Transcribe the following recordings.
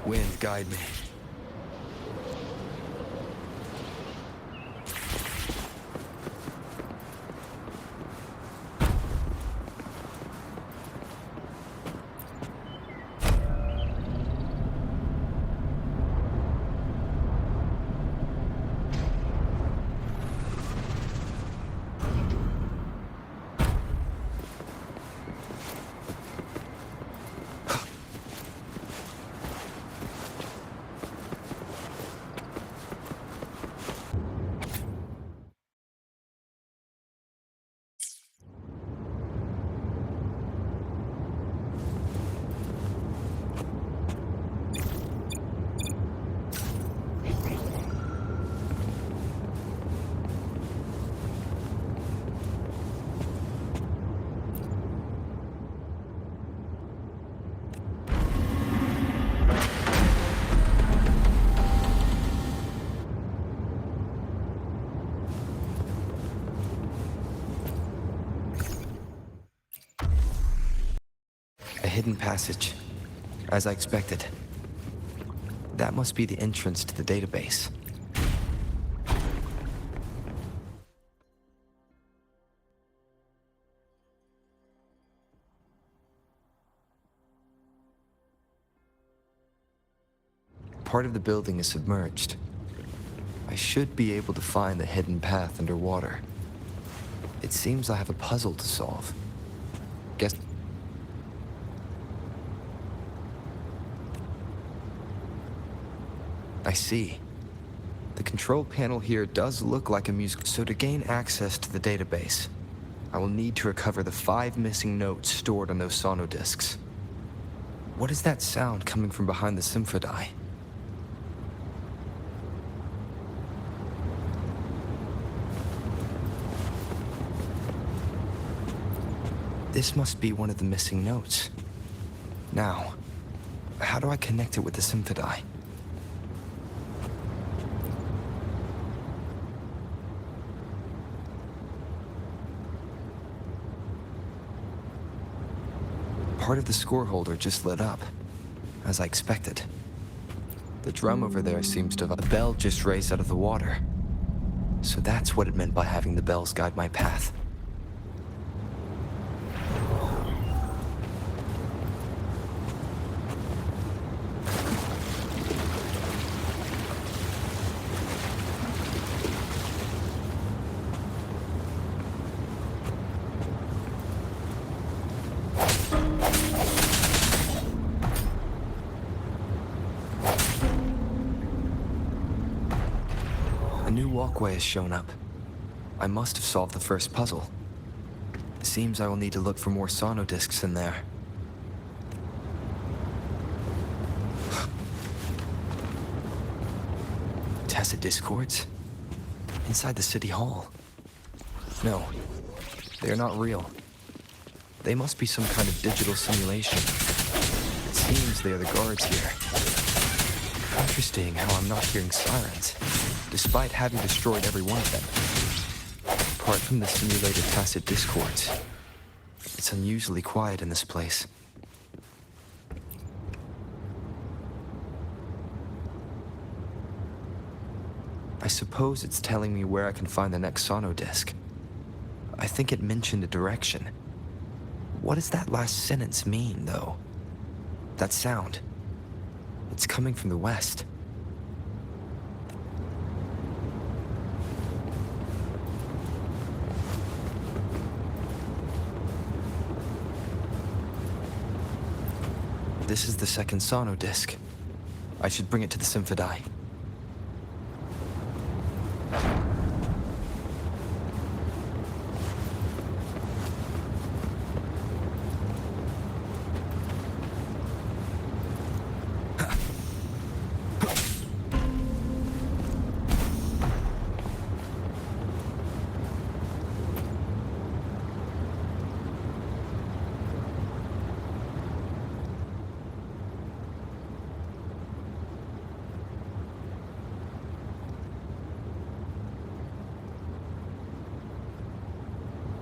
Wind, guide me. A hidden passage, as I expected. That must be the entrance to the database. Part of the building is submerged. I should be able to find the hidden path underwater. It seems I have a puzzle to solve. Guess... I see. The control panel here does look like a music... So to gain access to the database, I will need to recover the 5 missing notes stored on those sonodiscs. What is that sound coming from behind the symphony? This must be one of the missing notes. Now, how do I connect it with the symphony? Part of the score holder just lit up, as I expected. The drum over there seems to have... A bell just raised out of the water. So that's what it meant by having the bells guide my path. A new walkway has shown up. I must have solved the first puzzle. It seems I will need to look for more sonodiscs in there. Tacit discords? Inside the city hall? No, they are not real. They must be some kind of digital simulation. It seems they are the guards here. Interesting how I'm not hearing sirens, despite having destroyed every one of them. Apart from the simulated tacit discords, it's unusually quiet in this place. I suppose it's telling me where I can find the next sonodisc. I think it mentioned a direction. What does that last sentence mean, though? That sound. It's coming from the west. This is the second sonodisc. I should bring it to the symphony.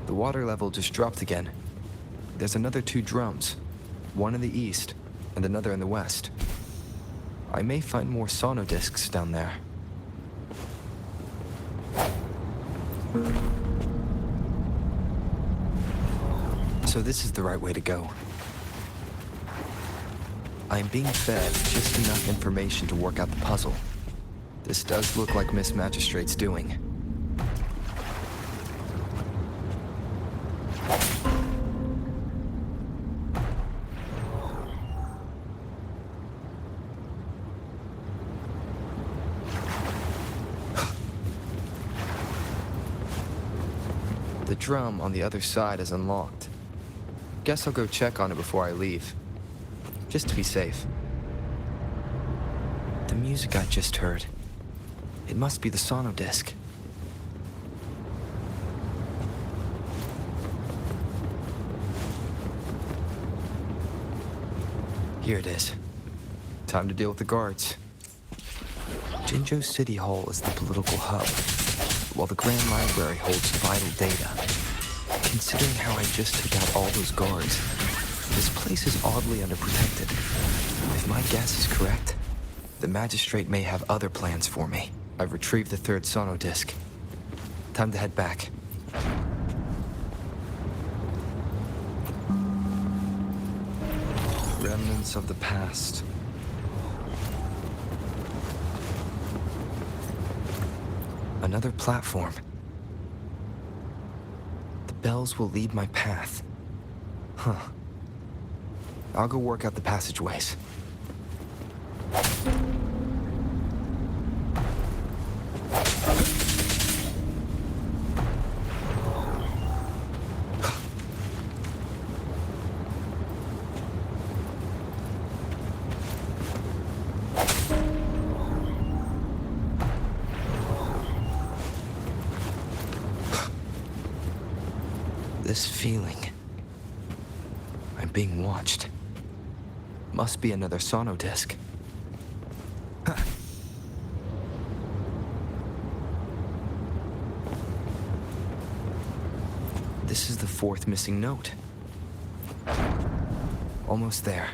The water level just dropped again. There's another 2 drums, one in the east and another in the west. I may find more sonodiscs down there. So this is the right way to go. I am being fed just enough information to work out the puzzle. This does look like Miss Magistrate's doing. The drum on the other side is unlocked. Guess I'll go check on it before I leave. Just to be safe. The music I just heard. It must be the sonodisc. Here it is. Time to deal with the guards. Jinzhou City Hall is the political hub, while the Grand Library holds vital data. Considering how I just took out all those guards, this place is oddly underprotected. If my guess is correct, the Magistrate may have other plans for me. I've retrieved the third sonodisc. Time to head back. Remnants of the past. Another platform. The bells will lead my path. Huh. I'll go work out the passageways. This feeling. I'm being watched. Must be another sonodisc. Huh. This is the fourth missing note. Almost there.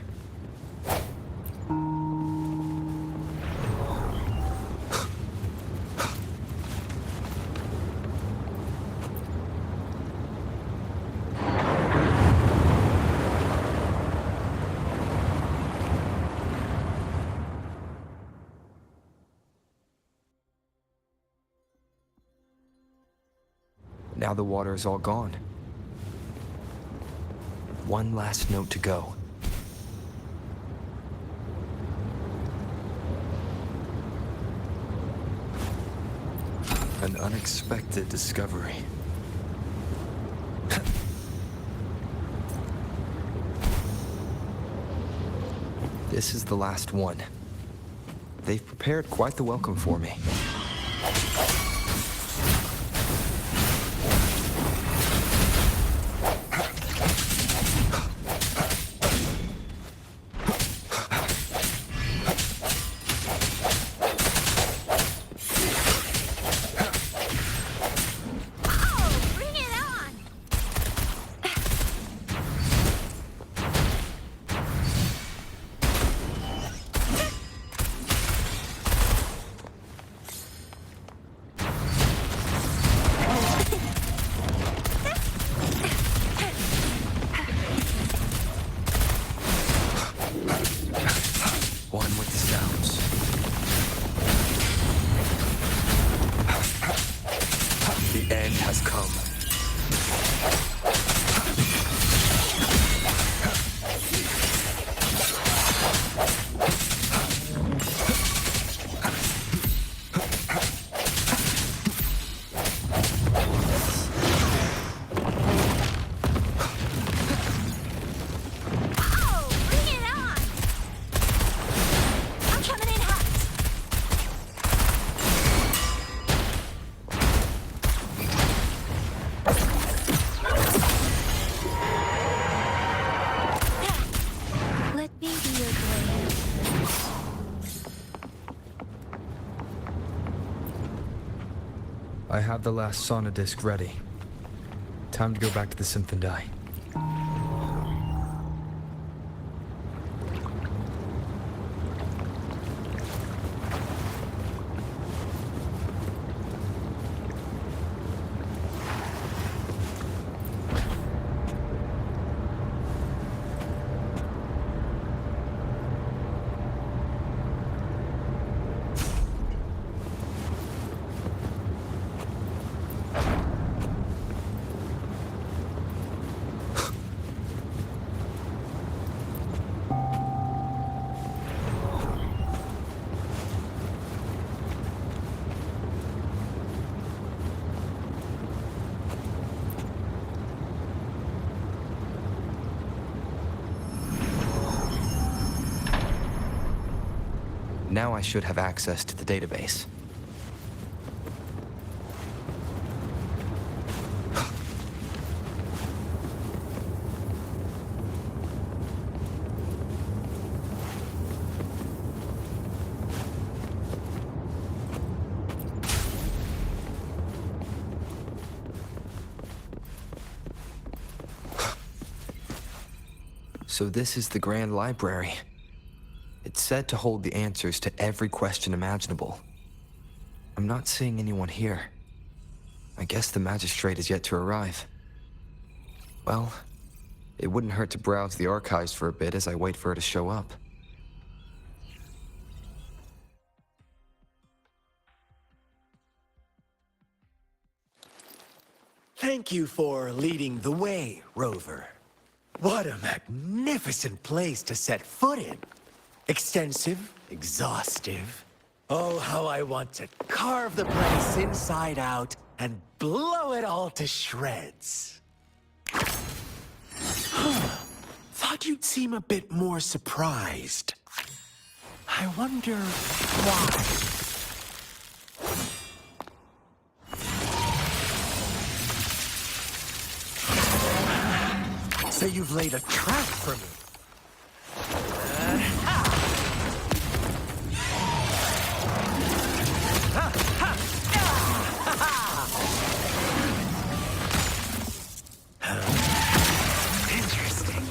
Now the water is all gone. One last note to go. An unexpected discovery. This is the last one. They've prepared quite the welcome for me. I have the last sonodisc ready. Time to go back to the Symphondai. Now I should have access to the database. So this is the Grand Library. It's said to hold the answers to every question imaginable. I'm not seeing anyone here. I guess the magistrate is yet to arrive. Well, it wouldn't hurt to browse the archives for a bit as I wait for her to show up. Thank you for leading the way, Rover. What a magnificent place to set foot in. Extensive, exhaustive. Oh, how I want to carve the place inside out and blow it all to shreds. Thought you'd seem a bit more surprised. I wonder why. So you've laid a trap for me. Interesting.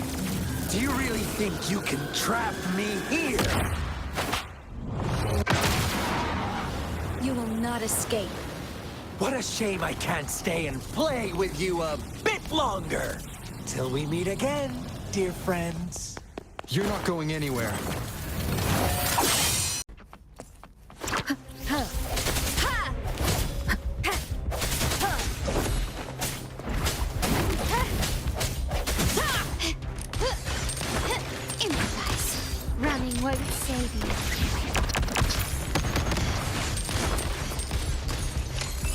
Do you really think you can trap me here? You will not escape. What a shame I can't stay and play with you a bit longer. Till we meet again, dear friends. You're not going anywhere. Improvise. Running won't save you.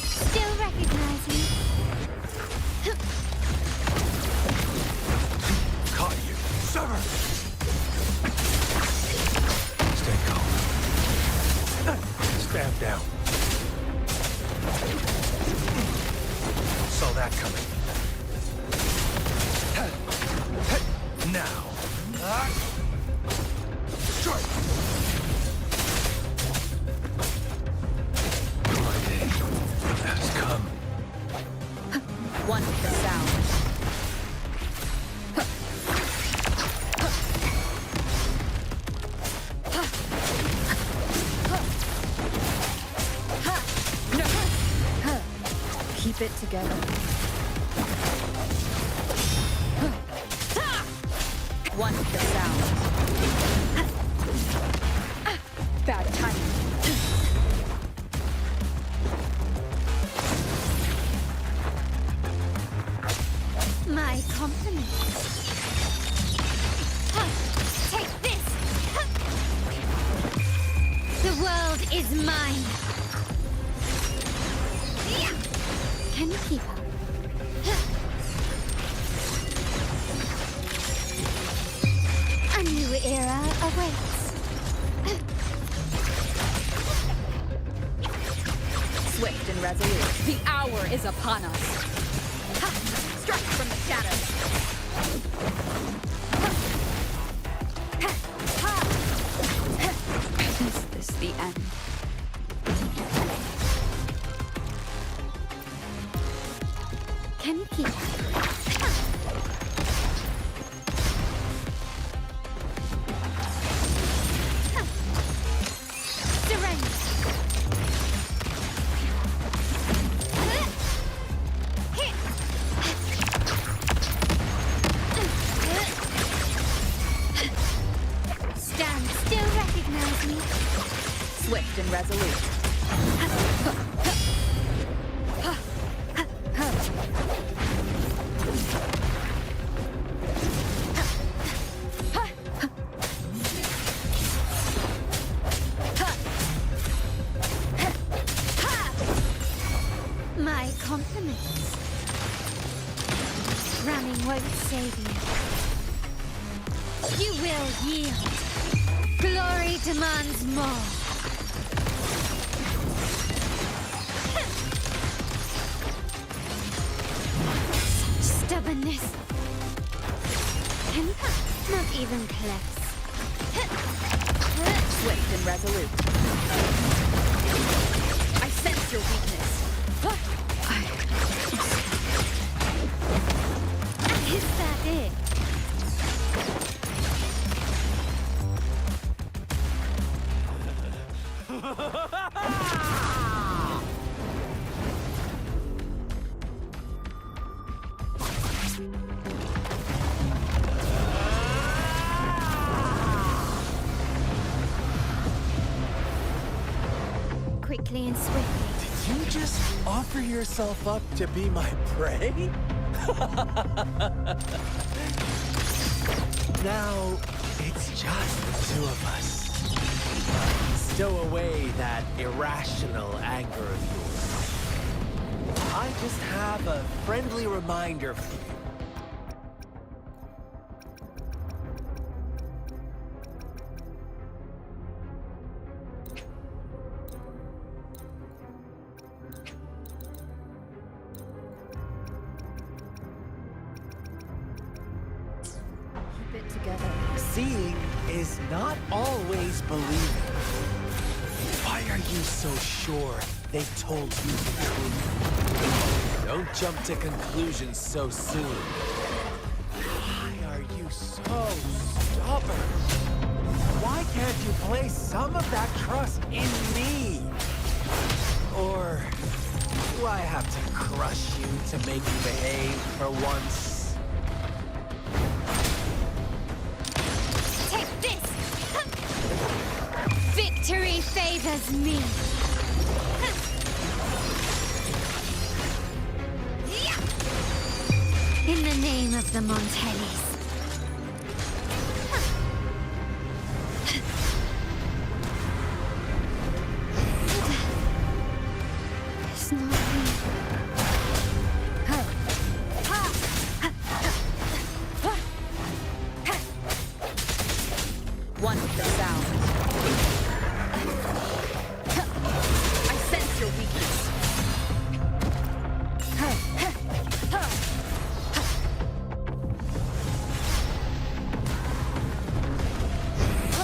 Still recognize me? Caught you, sir! Stay calm. Stand down. Saw that coming. Now. Strike! My day has come. One with the sound. Keep it together. One with the sound. Bad timing. My compliments. Take this. The world is mine. Can you keep up? A new era awaits. Swift and resolute, the hour is upon us. Ha! Strike from the shadows. Is this the end? Can you keep up? Surrender. Stand still, recognize me. Swift and resolute. My compliments. Running won't save you. You will yield. Glory demands more. Stubbornness. Not even close. Swift and resolute. I sense your weakness. Is that it? Quickly and swiftly. Did you just offer yourself up to be my prey? Now, it's just the two of us. Stow away that irrational anger of yours. I just have a friendly reminder for you. Keep it together. Seeing is not always believing. Why are you so sure they told you the truth? Don't jump to conclusions so soon. Why are you so stubborn? Why can't you place some of that trust in me? Or do I have to crush you to make you behave for once? Victory favors me. In the name of the Montellis. It's not me. One with the sound. I sense your weakness.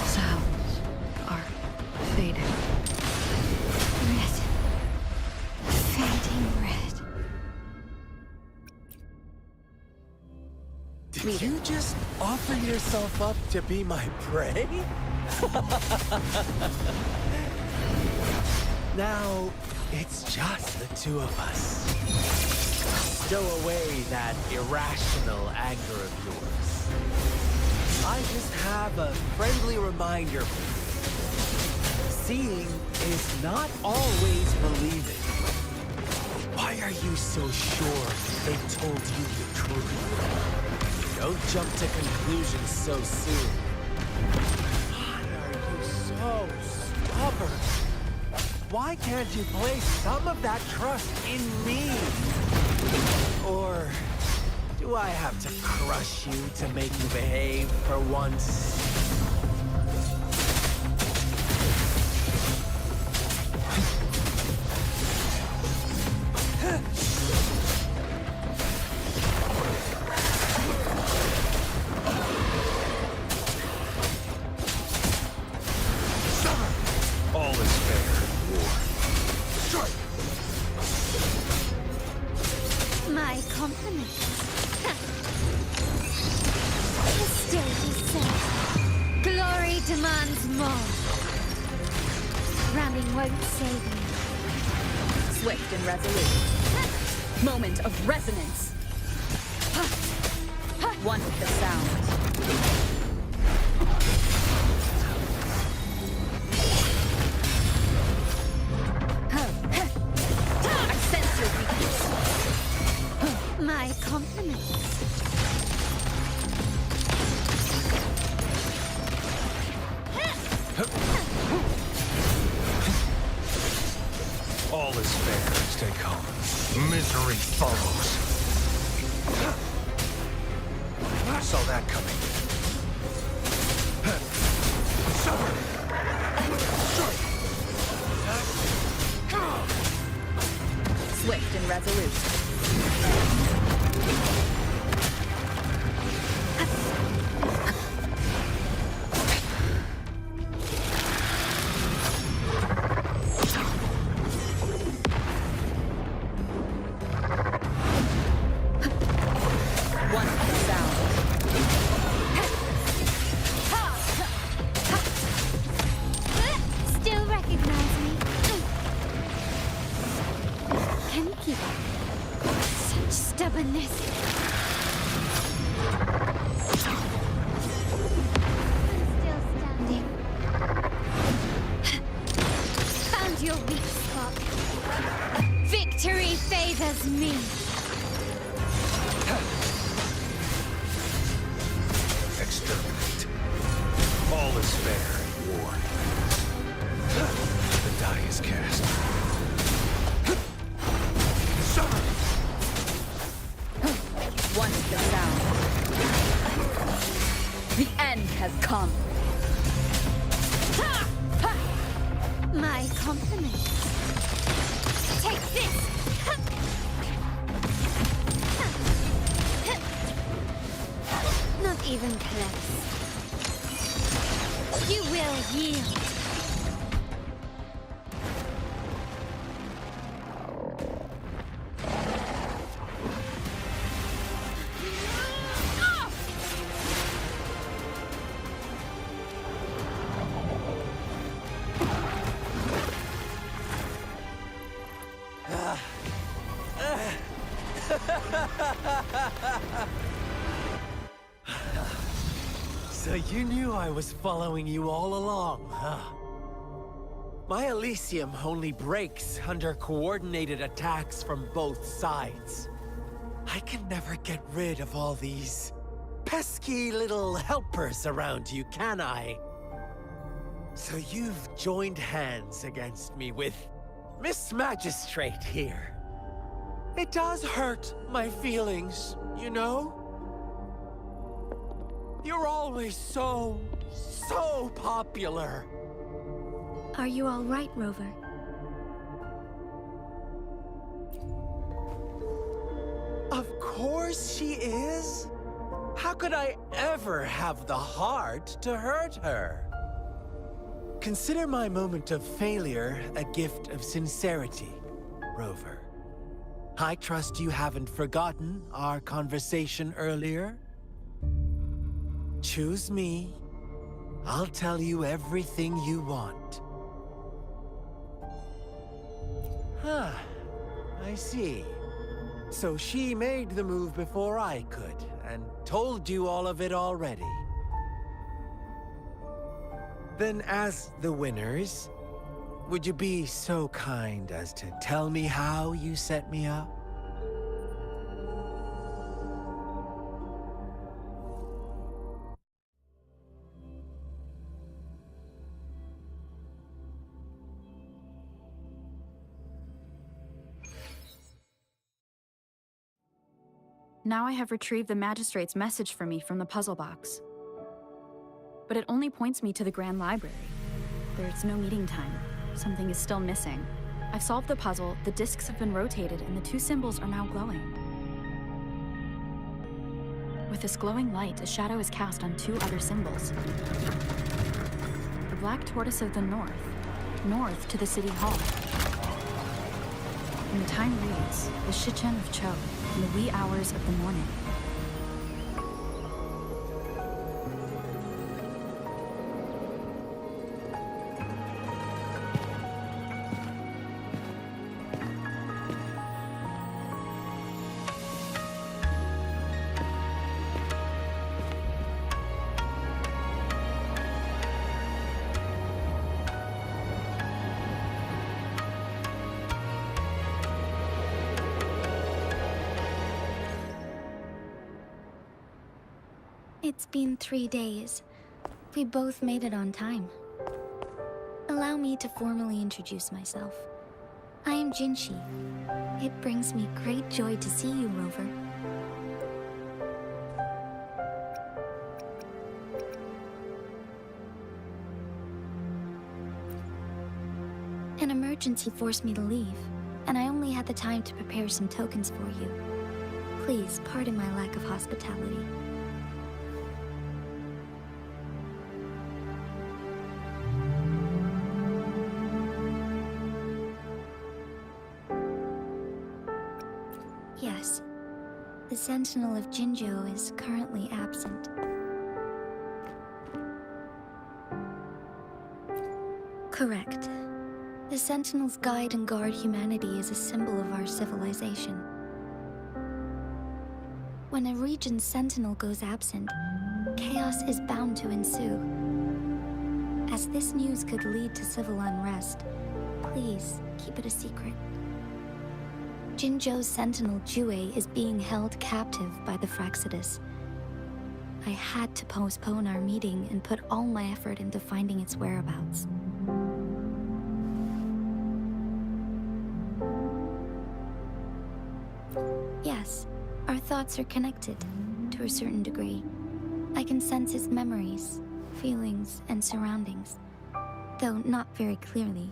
Sounds are fading. Red. Fading red. Did you just offer yourself up to be my prey? Now, it's just the two of us. Stow away that irrational anger of yours. I just have a friendly reminder for you. Seeing is not always believing. Why are you so sure they told you the truth? Don't jump to conclusions so soon. Why are you so stubborn? Why can't you place some of that trust in me? Or do I have to crush you to make you behave for once? All is fair in war. Strike! My compliments. The stage is set. Glory demands more. Ramming won't save you. Swift and resolute. Moment of resonance. One with the sound. I sense your weakness. My compliments. All is fair. Stay calm. Misery follows. Saw that coming. Summer! resolute. One with the sound. Still recognize me? Can you keep up? Such stubbornness. I'm still standing. Found your weak spot. Victory favors me. Exterminate. All is fair in war. The die is cast. Summon! One with the sound. The end has come. My compliments. Take this! Not even close. You will yield. So you knew I was following you all along, huh? My Elysium only breaks under coordinated attacks from both sides. I can never get rid of all these pesky little helpers around you, can I? So you've joined hands against me with Miss Magistrate here. It does hurt my feelings, you know? You're always so popular. Are you all right, Rover? Of course she is. How could I ever have the heart to hurt her? Consider my moment of failure a gift of sincerity, Rover. I trust you haven't forgotten our conversation earlier. Choose me. I'll tell you everything you want. Huh. I see. So she made the move before I could, and told you all of it already. Then as the winners, would you be so kind as to tell me how you set me up? Now I have retrieved the Magistrate's message for me from the puzzle box. But it only points me to the Grand Library. There's no meeting time. Something is still missing. I've solved the puzzle, the discs have been rotated, and the two symbols are now glowing. With this glowing light, a shadow is cast on two other symbols. The black tortoise of the north to the City Hall. And the time reads, the Shichen of Cho, in the wee hours of the morning. It's been 3 days. We both made it on time. Allow me to formally introduce myself. I am Jinshi. It brings me great joy to see you, Rover. An emergency forced me to leave, and I only had the time to prepare some tokens for you. Please pardon my lack of hospitality. Yes, the Sentinel of Jinzhou is currently absent. Correct. The Sentinels guide and guard humanity as a symbol of our civilization. When a region's Sentinel goes absent, chaos is bound to ensue. As this news could lead to civil unrest, please keep it a secret. Jinzhou's Sentinel Jue is being held captive by the Fraxidus. I had to postpone our meeting and put all my effort into finding its whereabouts. Yes, our thoughts are connected, to a certain degree. I can sense its memories, feelings, and surroundings, though not very clearly.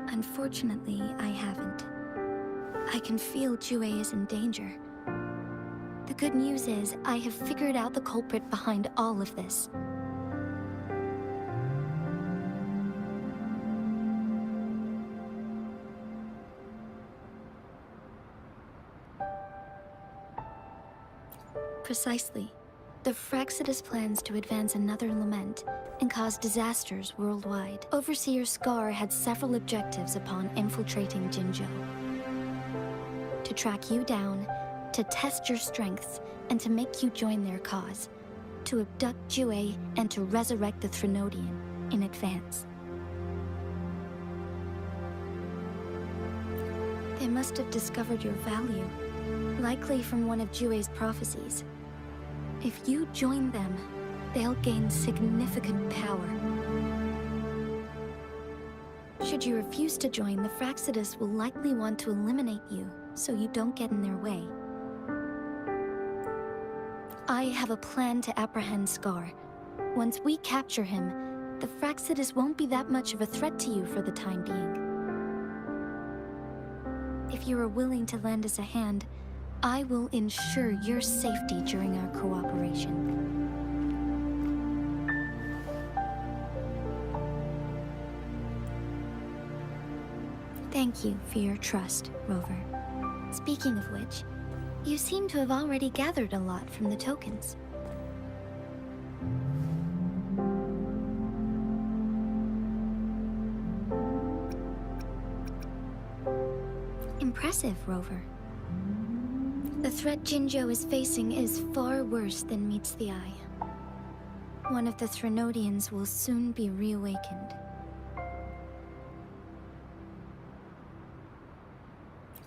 Unfortunately, I haven't. I can feel Jue is in danger. The good news is, I have figured out the culprit behind all of this. Precisely. The Fraxidus plans to advance another lament and cause disasters worldwide. Overseer Scar had several objectives upon infiltrating Jinzhou. To track you down, to test your strengths, and to make you join their cause. To abduct Jue and to resurrect the Threnodian in advance. They must have discovered your value, likely from one of Jue's prophecies. If you join them, they'll gain significant power. Should you refuse to join, the Fraxidus will likely want to eliminate you, so you don't get in their way. I have a plan to apprehend Scar. Once we capture him, the Fraxidus won't be that much of a threat to you for the time being. If you are willing to lend us a hand, I will ensure your safety during our cooperation. Thank you for your trust, Rover. Speaking of which, you seem to have already gathered a lot from the tokens. Impressive, Rover. The threat Jinzhou is facing is far worse than meets the eye. One of the Threnodians will soon be reawakened.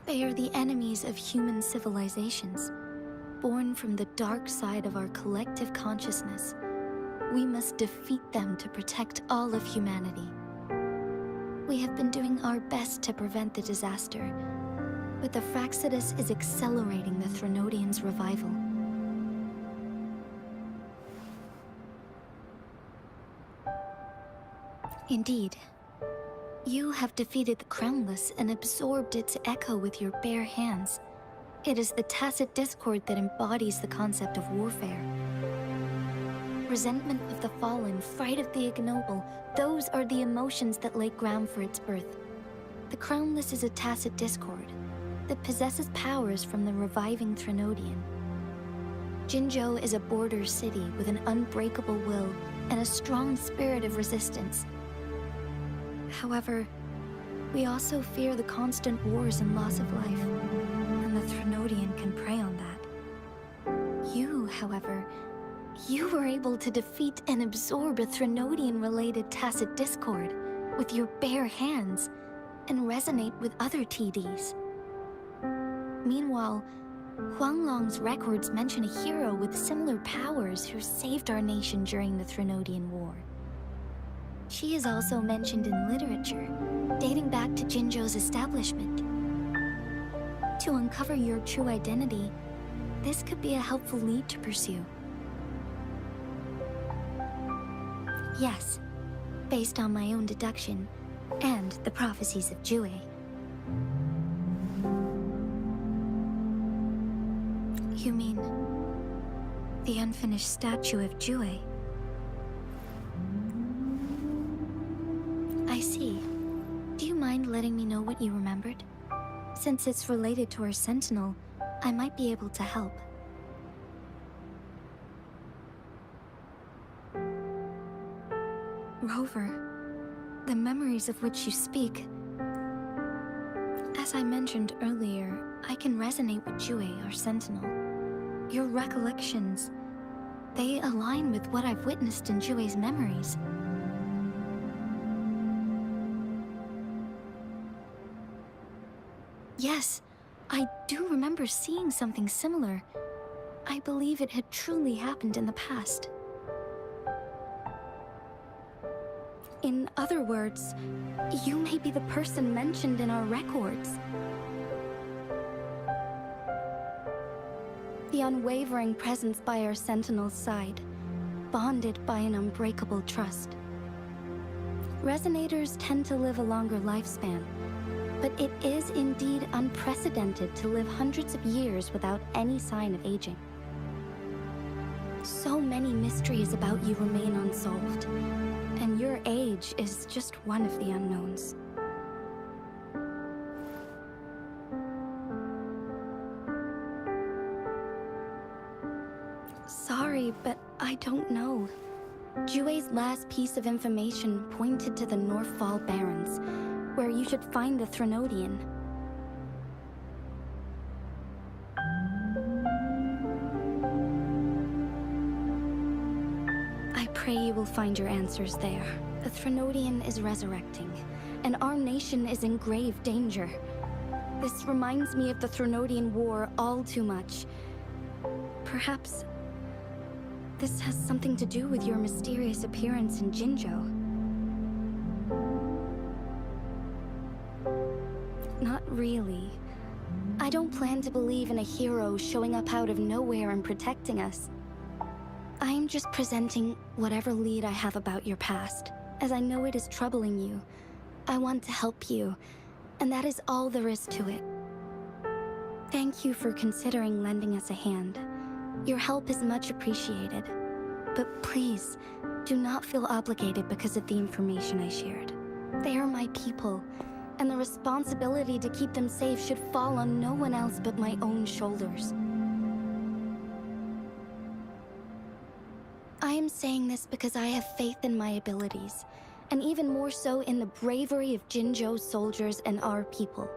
They are the enemies of human civilizations, born from the dark side of our collective consciousness. We must defeat them to protect all of humanity. We have been doing our best to prevent the disaster, but the Fraxidus is accelerating the Threnodians' revival. Indeed. You have defeated the Crownless and absorbed its echo with your bare hands. It is the tacit discord that embodies the concept of warfare. Resentment of the fallen, fright of the ignoble, those are the emotions that lay ground for its birth. The Crownless is a tacit discord that possesses powers from the reviving Threnodian. Jinzhou is a border city with an unbreakable will and a strong spirit of resistance. However, we also fear the constant wars and loss of life, and the Threnodian can prey on that. You, however, you were able to defeat and absorb a Threnodian-related tacit discord with your bare hands and resonate with other TDs. Meanwhile, Huanglong's records mention a hero with similar powers who saved our nation during the Threnodian War. She is also mentioned in literature, dating back to Jinzhou's establishment. To uncover your true identity, this could be a helpful lead to pursue. Yes, based on my own deduction and the prophecies of Jue. You mean the unfinished statue of Jue? I see. Do you mind letting me know what you remembered? Since it's related to our sentinel, I might be able to help. Rover, the memories of which you speak. As I mentioned earlier, I can resonate with Jue, our sentinel. Your recollections, they align with what I've witnessed in Jue's memories. Yes, I do remember seeing something similar. I believe it had truly happened in the past. In other words, you may be the person mentioned in our records. The unwavering presence by our sentinel's side, bonded by an unbreakable trust. Resonators tend to live a longer lifespan, but it is indeed unprecedented to live hundreds of years without any sign of aging. So many mysteries about you remain unsolved, and your age is just one of the unknowns. Sorry, but I don't know. Jue's last piece of information pointed to the Northfall Barrens, where you should find the Threnodian. I pray you will find your answers there. The Threnodian is resurrecting, and our nation is in grave danger. This reminds me of the Threnodian War all too much. Perhaps this has something to do with your mysterious appearance in Jinzhou. Not really. I don't plan to believe in a hero showing up out of nowhere and protecting us. I am just presenting whatever lead I have about your past, as I know it is troubling you. I want to help you, and that is all there is to it. Thank you for considering lending us a hand. Your help is much appreciated. But please, do not feel obligated because of the information I shared. They are my people, and the responsibility to keep them safe should fall on no one else but my own shoulders. I am saying this because I have faith in my abilities, and even more so in the bravery of Jinzhou's soldiers and our people.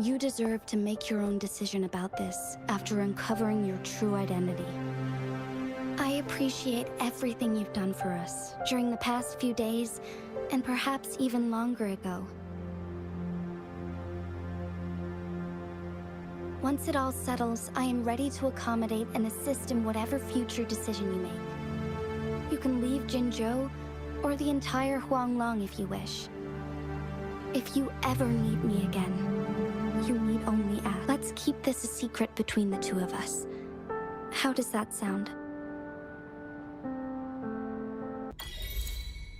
You deserve to make your own decision about this after uncovering your true identity. I appreciate everything you've done for us during the past few days, and perhaps even longer ago. Once it all settles, I am ready to accommodate and assist in whatever future decision you make. You can leave Jinzhou, or the entire Huanglong if you wish. If you ever need me again, you need only ask. Let's keep this a secret between the two of us. How does that sound?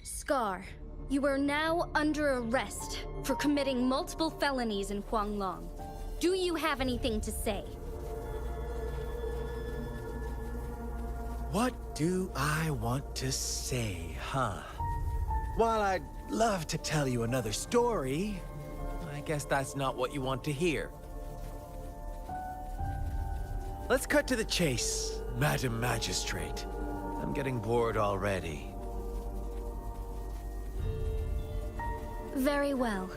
Scar, you are now under arrest for committing multiple felonies in Huanglong. Do you have anything to say? What do I want to say, huh? While I'd love to tell you another story, I guess that's not what you want to hear. Let's cut to the chase, Madam Magistrate. I'm getting bored already. Very well.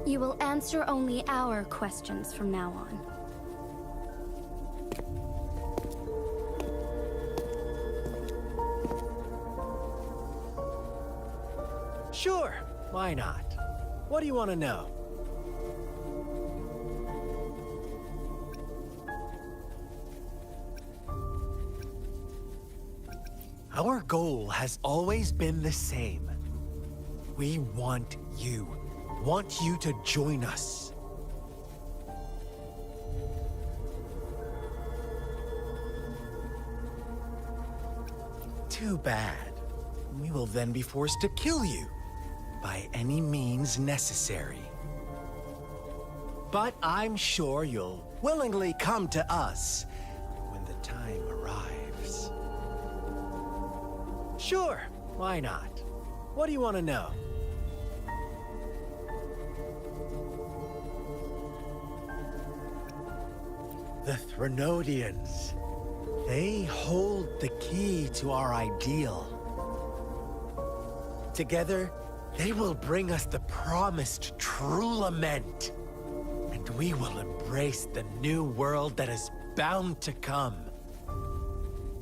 You will answer only our questions from now on. Sure, why not? What do you want to know? Our goal has always been the same. We want you to join us. Too bad. We will then be forced to kill you by any means necessary. But I'm sure you'll willingly come to us when the time arrives. Sure, why not? What do you want to know? The Threnodians. They hold the key to our ideal. Together, they will bring us the promised true lament. And we will embrace the new world that is bound to come.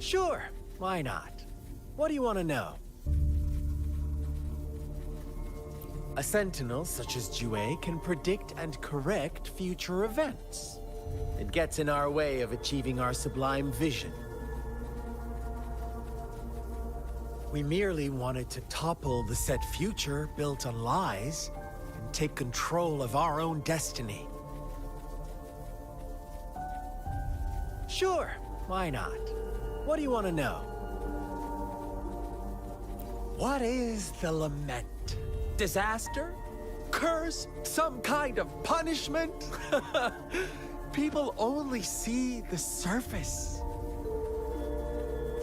Sure, why not? What do you want to know? A sentinel such as Jue can predict and correct future events. It gets in our way of achieving our sublime vision. We merely wanted to topple the set future built on lies and take control of our own destiny. Sure, why not? What do you want to know? What is the lament? Disaster? Curse? Some kind of punishment? People only see the surface.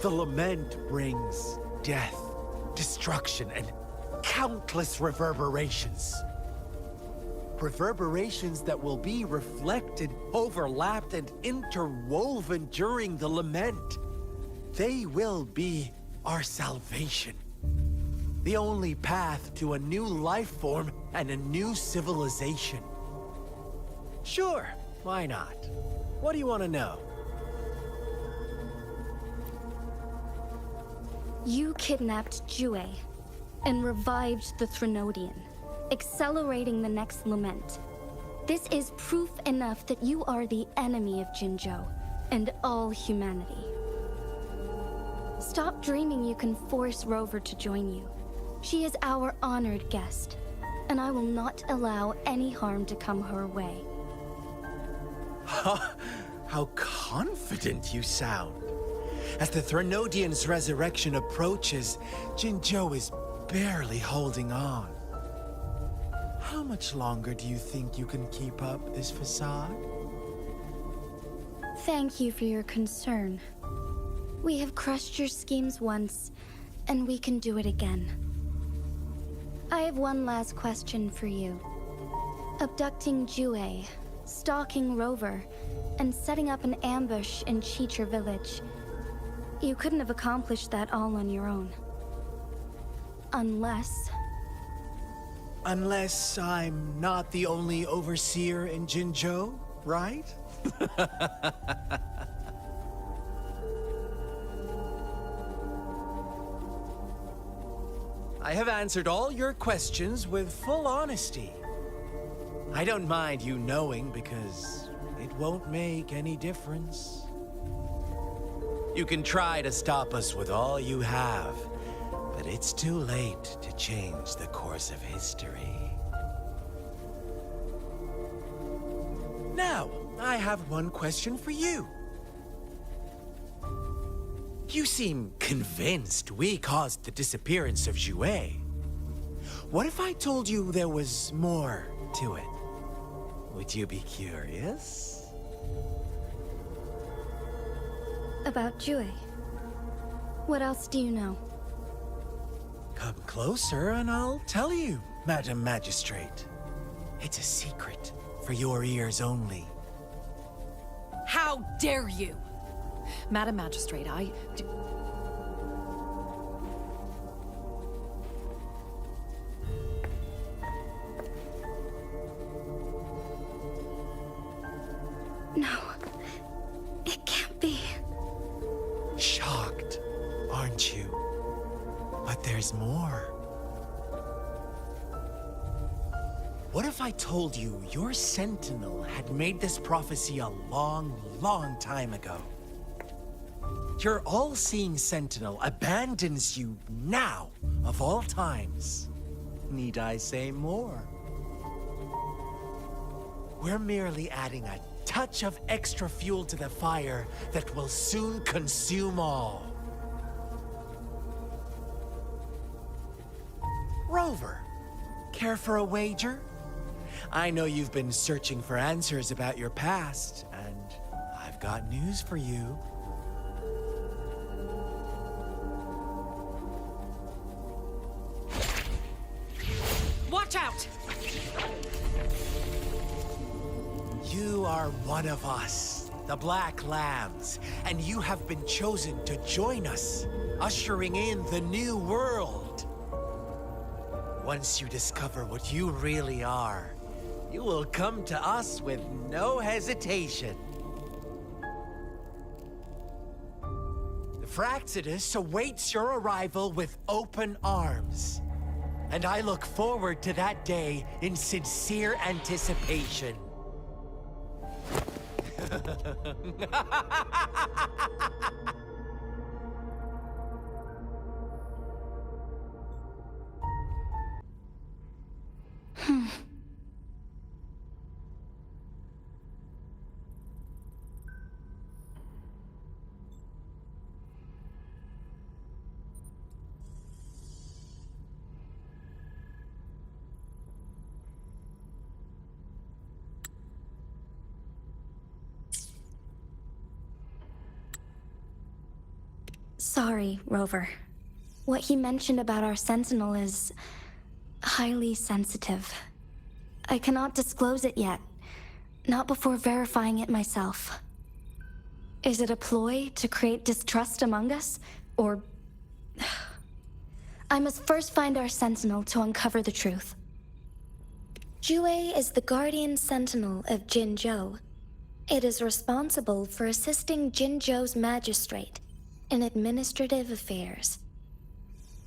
The lament brings death, destruction, and countless reverberations. Reverberations that will be reflected, overlapped, and interwoven during the lament. They will be our salvation. The only path to a new life form and a new civilization. Sure, why not? What do you want to know? You kidnapped Jue and revived the Threnodian, accelerating the next lament. This is proof enough that you are the enemy of Jinzhou and all humanity. Stop dreaming you can force Rover to join you. She is our honored guest, and I will not allow any harm to come her way. How confident you sound. As the Threnodian's resurrection approaches, Jinzhou is barely holding on. How much longer do you think you can keep up this facade? Thank you for your concern. We have crushed your schemes once, and we can do it again. I have one last question for you. Abducting Jue, stalking Rover, and setting up an ambush in Chicher village. You couldn't have accomplished that all on your own. Unless I'm not the only overseer in Jinzhou, right? I have answered all your questions with full honesty. I don't mind you knowing because it won't make any difference. You can try to stop us with all you have, but it's too late to change the course of history. Now, I have one question for you. You seem convinced we caused the disappearance of Jue. What if I told you there was more to it? Would you be curious? about Jue. What else do you know? Come closer and I'll tell you, Madam Magistrate. It's a secret for your ears only. How dare you! Madam Magistrate, No. It can't be. Shocked, aren't you? But there's more. What if I told you your sentinel had made this prophecy a long, long time ago? Your all-seeing sentinel abandons you now, of all times. Need I say more? We're merely adding a touch of extra fuel to the fire that will soon consume all. Care for a wager? I know you've been searching for answers about your past, and I've got news for you. Watch out! You are one of us, the Black Lambs, and you have been chosen to join us, ushering in the new world. Once you discover what you really are, you will come to us with no hesitation. The Fraxidus awaits your arrival with open arms, and I look forward to that day in sincere anticipation. Sorry, Rover. What he mentioned about our Sentinel is highly sensitive. I cannot disclose it yet, not before verifying it myself. Is it a ploy to create distrust among us, or... I must first find our Sentinel to uncover the truth. Jue is the Guardian Sentinel of Jinzhou. It is responsible for assisting Jinzhou's magistrate in administrative affairs.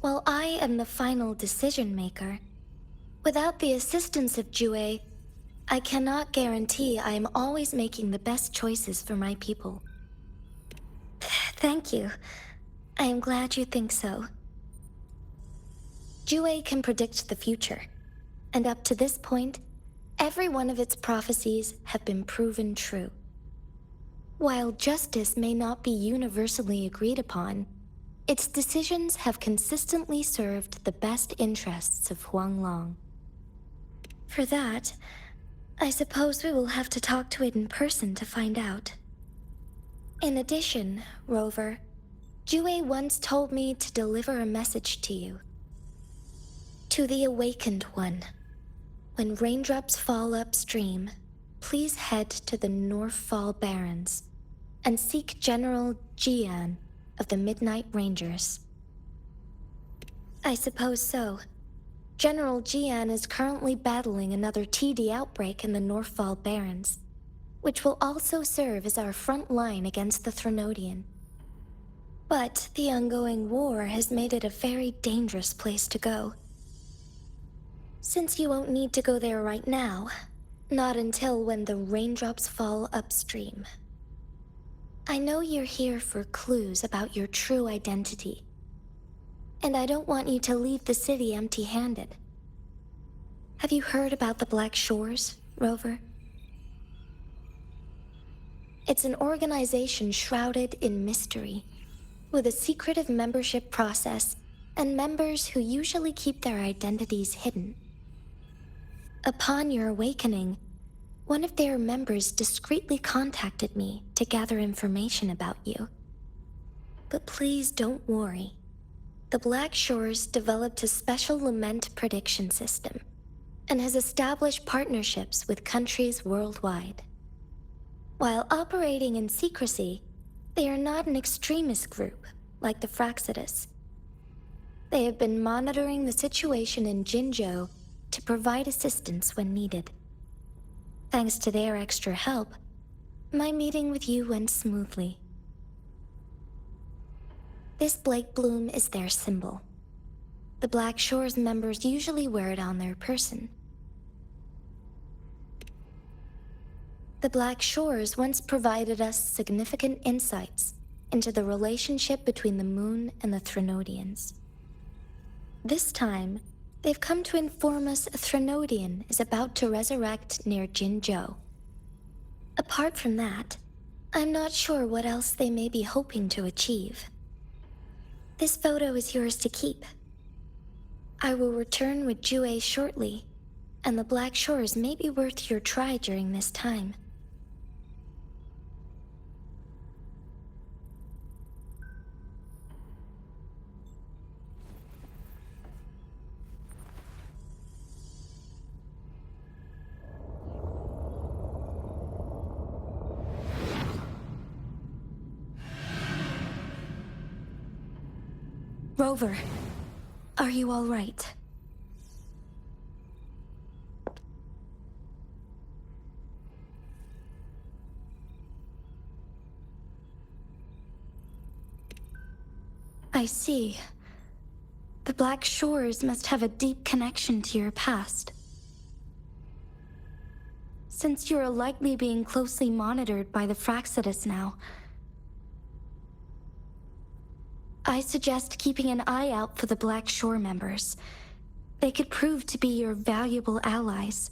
While I am the final decision maker, without the assistance of Jue, I cannot guarantee I am always making the best choices for my people. Thank you. I am glad you think so. Jue can predict the future, and up to this point, every one of its prophecies have been proven true. While justice may not be universally agreed upon, its decisions have consistently served the best interests of Huanglong. For that, I suppose we will have to talk to it in person to find out. In addition, Rover, Jue once told me to deliver a message to you. To the Awakened One, when raindrops fall upstream, please head to the Northfall Barrens and seek General Jian of the Midnight Rangers. I suppose so. General Jian is currently battling another TD outbreak in the Northfall Barrens, which will also serve as our front line against the Threnodian. But the ongoing war has made it a very dangerous place to go. Since you won't need to go there right now, not until when the raindrops fall upstream. I know you're here for clues about your true identity, and I don't want you to leave the city empty-handed. Have you heard about the Black Shores, Rover? It's an organization shrouded in mystery, with a secretive membership process and members who usually keep their identities hidden. Upon your awakening, one of their members discreetly contacted me to gather information about you. But please don't worry. The Black Shores developed a special lament prediction system and has established partnerships with countries worldwide. While operating in secrecy, they are not an extremist group like the Fraxidus. They have been monitoring the situation in Jinzhou to provide assistance when needed. Thanks to their extra help, my meeting with you went smoothly. This Blake Bloom is their symbol. The Black Shores members usually wear it on their person. The Black Shores once provided us significant insights into the relationship between the Moon and the Threnodians. This time, they've come to inform us a Threnodian is about to resurrect near Jinzhou. Apart from that, I'm not sure what else they may be hoping to achieve. This photo is yours to keep. I will return with Jue shortly and the Black Shores may be worth your try during this time. Rover, are you all right? I see. The Black Shores must have a deep connection to your past. Since you are likely being closely monitored by the Fractsidus now, I suggest keeping an eye out for the Black Shore members. They could prove to be your valuable allies.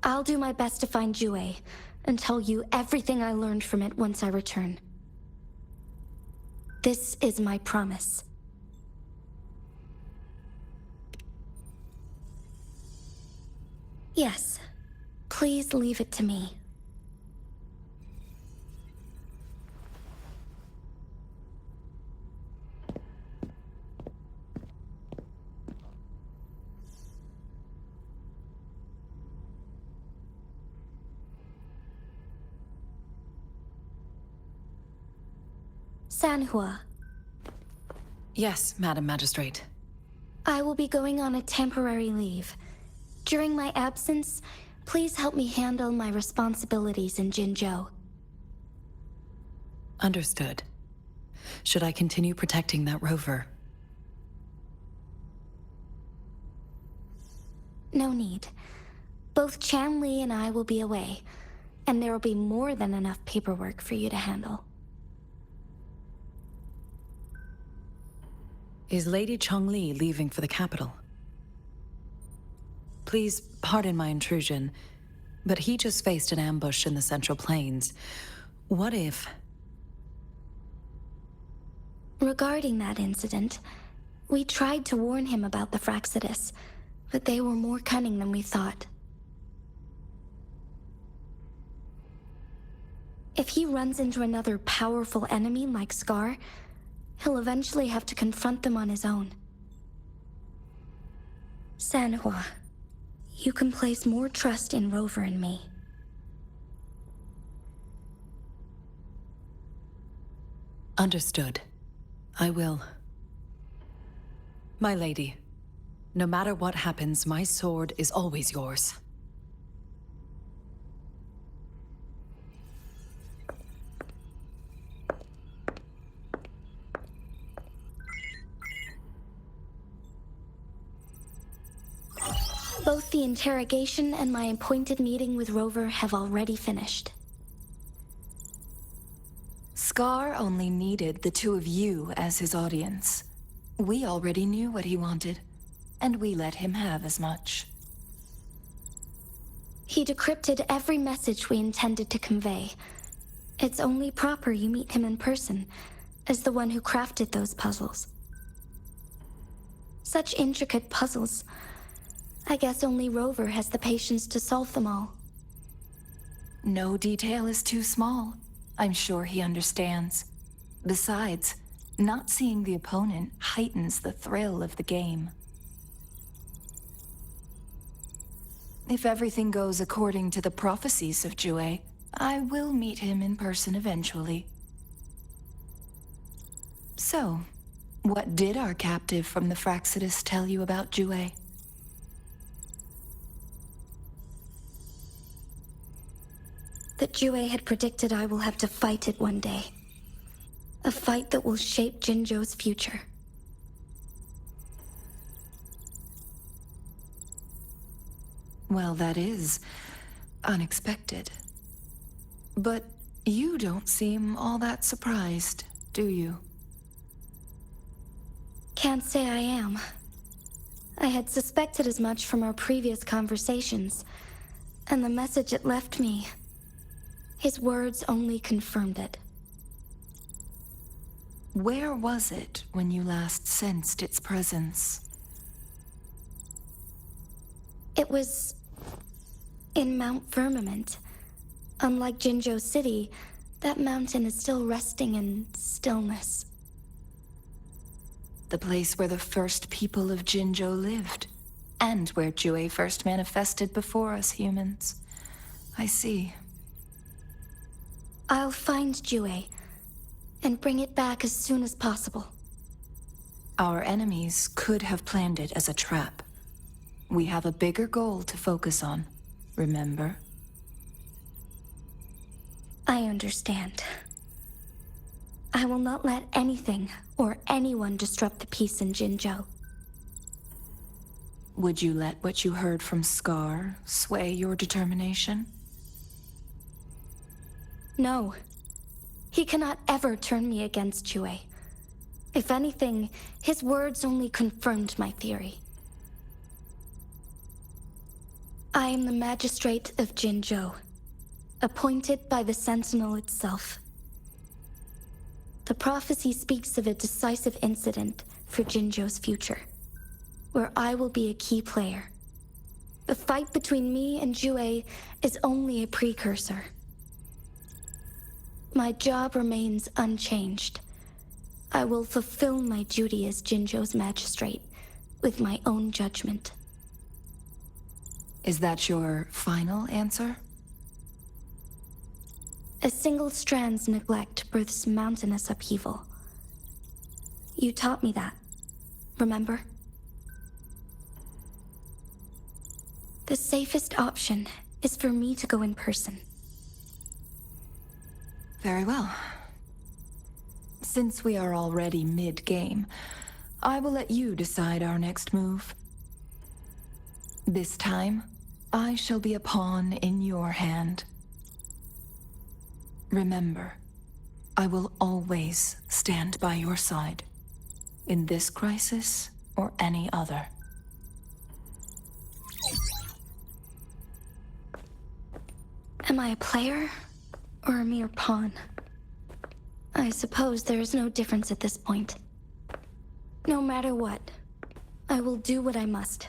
I'll do my best to find Jue and tell you everything I learned from it once I return. This is my promise. Yes, please leave it to me. Sanhua, Yes, Madam Magistrate. I will be going on a temporary leave. During my absence, please help me handle my responsibilities in Jinzhou. Understood. Should I continue protecting that rover? No need. Both Chan Li and I will be away, and there will be more than enough paperwork for you to handle. Is Lady Chongli leaving for the capital? Please pardon my intrusion, but he just faced an ambush in the Central Plains. What if... Regarding that incident, we tried to warn him about the Fractsidus, but they were more cunning than we thought. If he runs into another powerful enemy like Scar, he'll eventually have to confront them on his own. Sanhua, you can place more trust in Rover and me. Understood. I will. My lady, no matter what happens, my sword is always yours. Both the interrogation and my appointed meeting with Rover have already finished. Scar only needed the two of you as his audience. We already knew what he wanted, and we let him have as much. He decrypted every message we intended to convey. It's only proper you meet him in person, as the one who crafted those puzzles. Such intricate puzzles. I guess only Rover has the patience to solve them all. No detail is too small. I'm sure he understands. Besides, not seeing the opponent heightens the thrill of the game. If everything goes according to the prophecies of Jue, I will meet him in person eventually. So, what did our captive from the Fractsidus tell you about Jue? That Jue had predicted I will have to fight it one day. A fight that will shape Jinzhou's future. Well, that is unexpected. But you don't seem all that surprised, do you? Can't say I am. I had suspected as much from our previous conversations, and the message it left me. His words only confirmed it. Where was it when you last sensed its presence? It was in Mount Firmament. Unlike Jinzhou City, that mountain is still resting in stillness. The place where the first people of Jinzhou lived, and where Jue first manifested before us humans. I see. I'll find Jue and bring it back as soon as possible. Our enemies could have planned it as a trap. We have a bigger goal to focus on, remember? I understand. I will not let anything or anyone disrupt the peace in Jinzhou. Would you let what you heard from Scar sway your determination? No. He cannot ever turn me against Jue. If anything, his words only confirmed my theory. I am the magistrate of Jinzhou, appointed by the Sentinel itself. The prophecy speaks of a decisive incident for Jinzhou's future, where I will be a key player. The fight between me and Jue is only a precursor. My job remains unchanged. I will fulfill my duty as Jinzhou's magistrate with my own judgment. Is that your final answer? A single strand's neglect births mountainous upheaval. You taught me that, remember? The safest option is for me to go in person. Very well. Since we are already mid-game, I will let you decide our next move. This time, I shall be a pawn in your hand. Remember, I will always stand by your side, in this crisis or any other. Am I a player or a mere pawn? I suppose there is no difference at this point. No matter what, I will do what I must.